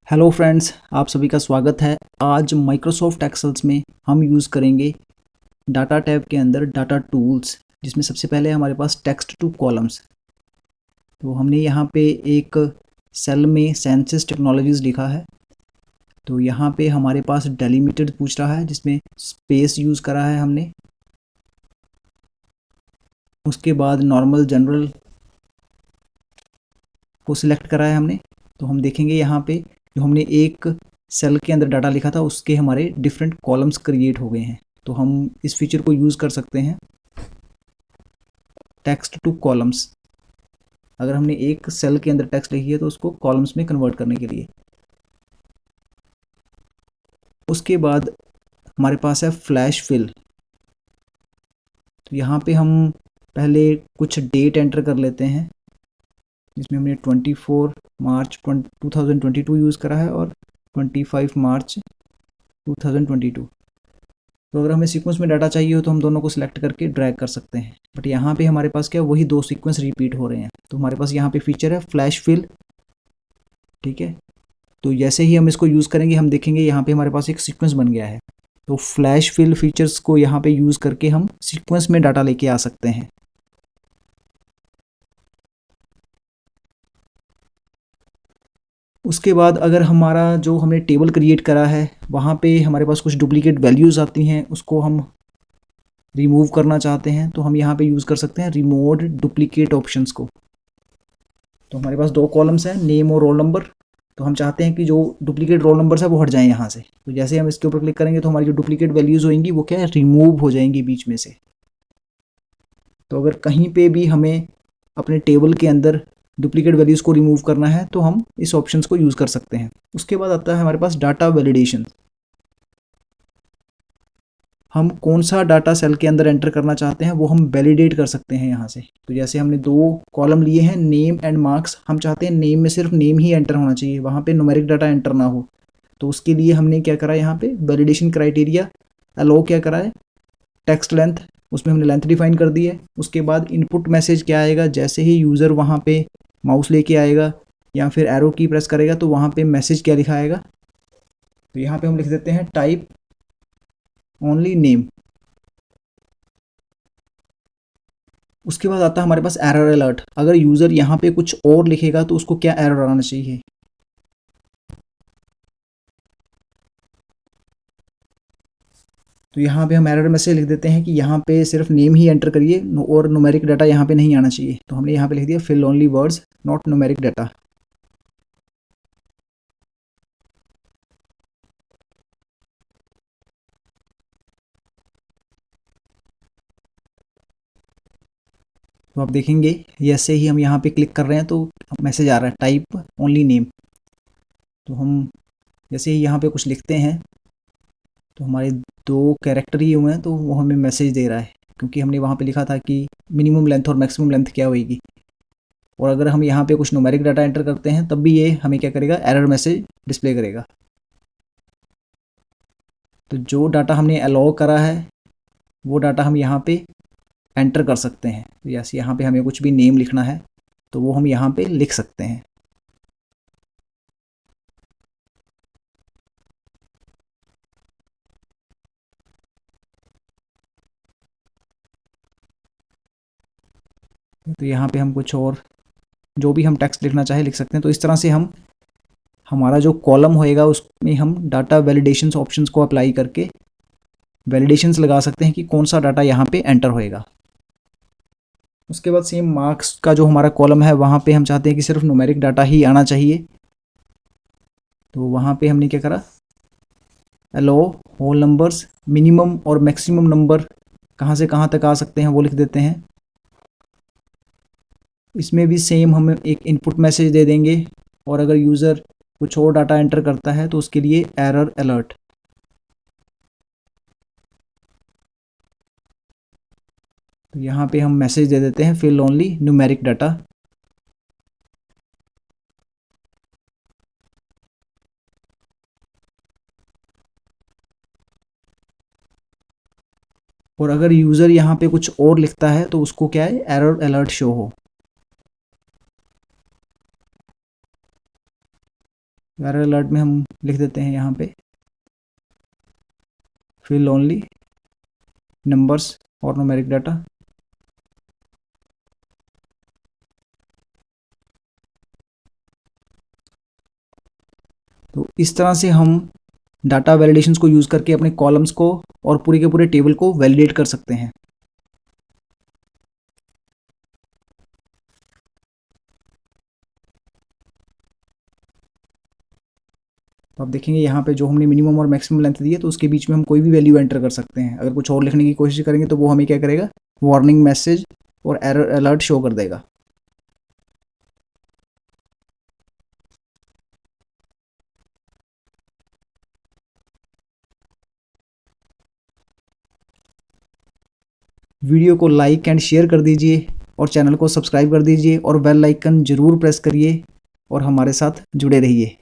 Hello friends, आप सभी का स्वागत है। आज माइक्रोसॉफ्ट एक्सेल्स में हम यूज़ करेंगे डाटा टैब के अंदर डाटा टूल्स, जिसमें सबसे पहले हमारे पास टेक्स्ट टू कॉलम्स। तो हमने यहाँ पे एक सेल में सेंसिस टेक्नोलॉजीज़ लिखा है। तो यहाँ पे हमारे पास डेलिमिटेड पूछ रहा है, जिसमें स्पेस यूज़ करा है हमने। उसके बाद नॉर्मल जनरल को सिलेक्ट करा है हमने। तो हम देखेंगे यहाँ पे जो हमने एक सेल के अंदर डाटा लिखा था उसके हमारे डिफरेंट कॉलम्स क्रिएट हो गए हैं। तो हम इस फीचर को यूज़ कर सकते हैं टेक्स्ट टू कॉलम्स। अगर हमने एक सेल के अंदर टेक्स्ट लिखी है तो उसको कॉलम्स में कन्वर्ट करने के लिए। उसके बाद हमारे पास है फ्लैश फिल। तो यहाँ पे हम पहले कुछ डेट एंटर कर लेते हैं, जिसमें हमने 24 मार्च 2022 यूज़ करा है और 25 मार्च 2022। तो अगर हमें सीक्वेंस में डाटा चाहिए हो तो हम दोनों को सिलेक्ट करके ड्रैग कर सकते हैं। बट यहाँ पे हमारे पास क्या वही दो सीक्वेंस रिपीट हो रहे हैं। तो हमारे पास यहाँ पे फीचर है फ्लैश फिल। ठीक है, तो जैसे ही हम इसको यूज़ करेंगे हम देखेंगे यहाँ पे हमारे पास एक सीक्वेंस बन गया है। तो फ्लैश फिल फीचर्स को यहाँ पे यूज़ करके हम सीक्वेंस में डाटा लेके आ सकते हैं। उसके बाद अगर हमारा जो हमने टेबल क्रिएट करा है वहाँ पे हमारे पास कुछ डुप्लीकेट वैल्यूज़ आती हैं, उसको हम रिमूव करना चाहते हैं तो हम यहाँ पे यूज़ कर सकते हैं रिमूव डुप्लीकेट ऑप्शंस को। तो हमारे पास दो कॉलम्स हैं, नेम और रोल नंबर। तो हम चाहते हैं कि जो डुप्लीकेट रोल नंबर्स है वो हट जाएं यहाँ से। तो जैसे हम इसके ऊपर क्लिक करेंगे तो हमारी जो डुप्लीकेट वैल्यूज़ होंगी वो क्या है, रिमूव हो जाएंगी बीच में से। तो अगर कहीं पे भी हमें अपने टेबल के अंदर डुप्लीकेट वैल्यूज़ को रिमूव करना है तो हम इस ऑप्शंस को यूज़ कर सकते हैं। उसके बाद आता है हमारे पास डाटा वैलिडेशन। हम कौन सा डाटा सेल के अंदर एंटर करना चाहते हैं वो हम वैलिडेट कर सकते हैं यहाँ से। तो जैसे हमने दो कॉलम लिए हैं नेम एंड मार्क्स, हम चाहते हैं नेम में सिर्फ नेम ही एंटर होना चाहिए, वहाँ पे न्यूमेरिक डाटा एंटर ना हो। तो उसके लिए हमने क्या करा, यहाँ पे वैलिडेशन क्राइटेरिया अलो क्या करा है, टेक्स्ट लेंथ, उसमें हमने लेंथ डिफाइन कर दी है। उसके बाद इनपुट मैसेज क्या आएगा, जैसे ही यूज़र वहाँ पे माउस लेके आएगा या फिर एरो की प्रेस करेगा तो वहाँ पे मैसेज क्या लिखा आएगा। तो यहाँ पे हम लिख देते हैं टाइप ओनली नेम। उसके बाद आता है हमारे पास एरर अलर्ट। अगर यूज़र यहाँ पे कुछ और लिखेगा तो उसको क्या एरर आना चाहिए। तो यहाँ पे हम एरर मैसेज लिख देते हैं कि यहाँ पे सिर्फ नेम ही एंटर करिए और न्यूमेरिक डाटा यहाँ पे नहीं आना चाहिए। तो हमने यहाँ पे लिख दिया fill only words not numeric data. तो आप देखेंगे जैसे ही हम यहाँ पे क्लिक कर रहे हैं तो मैसेज आ रहा है टाइप ओनली नेम। तो हम जैसे ही यहाँ पे कुछ लिखते हैं तो हमारे दो कैरेक्टर ही हुए हैं तो वो हमें मैसेज दे रहा है, क्योंकि हमने वहाँ पे लिखा था कि मिनिमम लेंथ और मैक्सिमम लेंथ क्या होगी। और अगर हम यहाँ पे कुछ न्यूमेरिक डाटा एंटर करते हैं तब भी ये हमें क्या करेगा, एरर मैसेज डिस्प्ले करेगा। तो जो डाटा हमने अलाउ करा है वो डाटा हम यहाँ पे एंटर कर सकते हैं। तो जैसे यहाँ पे हमें कुछ भी नेम लिखना है तो वो हम यहाँ पे लिख सकते हैं। तो यहाँ पे हम कुछ और जो भी हम टेक्स्ट लिखना चाहे लिख सकते हैं। तो इस तरह से हम हमारा जो कॉलम होएगा उसमें हम डाटा वैलिडेशंस ऑप्शंस को अप्लाई करके वैलिडेशंस लगा सकते हैं कि कौन सा डाटा यहाँ पे एंटर होएगा। उसके बाद सेम मार्क्स का जो हमारा कॉलम है वहाँ पे हम चाहते हैं कि सिर्फ न्यूमेरिक डाटा ही आना चाहिए। तो वहाँ पे हमने क्या करा, अलो होल नंबर्स मिनिमम और मैक्सिमम नंबर कहाँ से कहाँ तक आ सकते हैं वो लिख देते हैं। इसमें भी सेम हम एक इनपुट मैसेज दे देंगे और अगर यूज़र कुछ और डाटा एंटर करता है तो उसके लिए एरर अलर्ट। तो यहाँ पे हम मैसेज दे देते हैं फिल ओनली न्यूमेरिक डाटा। और अगर यूज़र यहाँ पे कुछ और लिखता है तो उसको क्या है, एरर अलर्ट शो हो। एरर अलर्ट में हम लिख देते हैं यहाँ पे फिल ओनली नंबर्स और न्यूमेरिक डाटा। तो इस तरह से हम डाटा वैलिडेशंस को यूज़ करके अपने कॉलम्स को और पूरे के पूरे टेबल को वैलिडेट कर सकते हैं। तो आप देखेंगे यहाँ पे जो हमने मिनिमम और मैक्सिमम लेंथ दी है तो उसके बीच में हम कोई भी वैल्यू एंटर कर सकते हैं। अगर कुछ और लिखने की कोशिश करेंगे तो वो हमें क्या करेगा, वार्निंग मैसेज और एरर अलर्ट शो कर देगा। वीडियो को लाइक एंड शेयर कर दीजिए और चैनल को सब्सक्राइब कर दीजिए और बेल आइकन ज़रूर प्रेस करिए और हमारे साथ जुड़े रहिए।